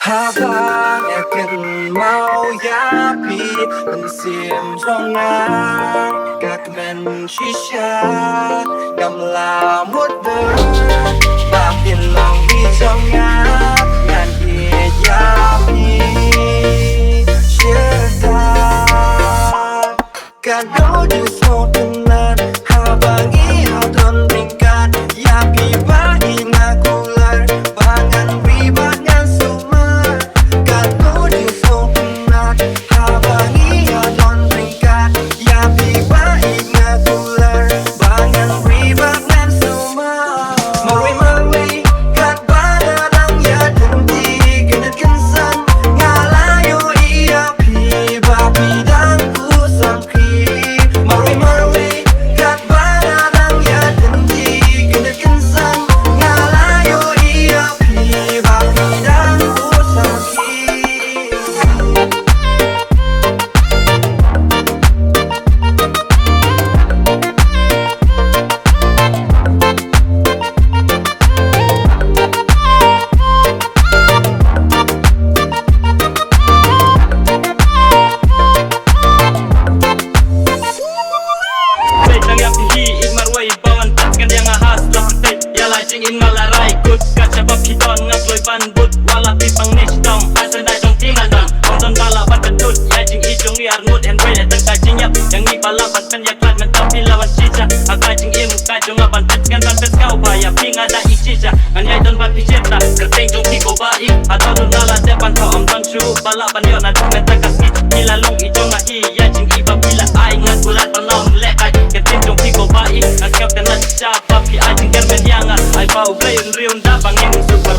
Habang akan mau yapi Pensim zongan Các men shisha Cầm là một đời Và tiền lòng đi trong ngát Ngàn kia yapi Chia ta Kado di sotunan Habang ihatan tingkat Yapi ba inakular Bangan ribat ngan sumar Kado di sotunan Habang ihatan tingkat Yapi ba inakular Bangan ribat ngan sumar Marui-marui kat banadang ya denti Genit kensan ngalayo iapi Bapi dan kusang Marui-marui kat banadang ya denti Genit kensan ngalayo iapi Bapi dan kusang in malarai kut kaca bab hiton ngaploi pan but wala pipang nistom asa dai dong tingal dong onton bala ban bedut ya jing ijong liar ngut and red tang ka jing yap yang ni bala ban pen ya klat men tapi lawan cica aga jing im ka jong ban pet kan ban pet kau baya pinga da ichicha an yai don ban picheta kerteng jong ti ko bai atau don nala depan kau om don chu bala ban yo na men tang ka skit ila long ijong na hi ya jing iba bila ai ngat bulat panom le ai kerteng jong ti ko bai an kap tan na cha papi ai jing kermen yanga ai pau play un riun da bangin super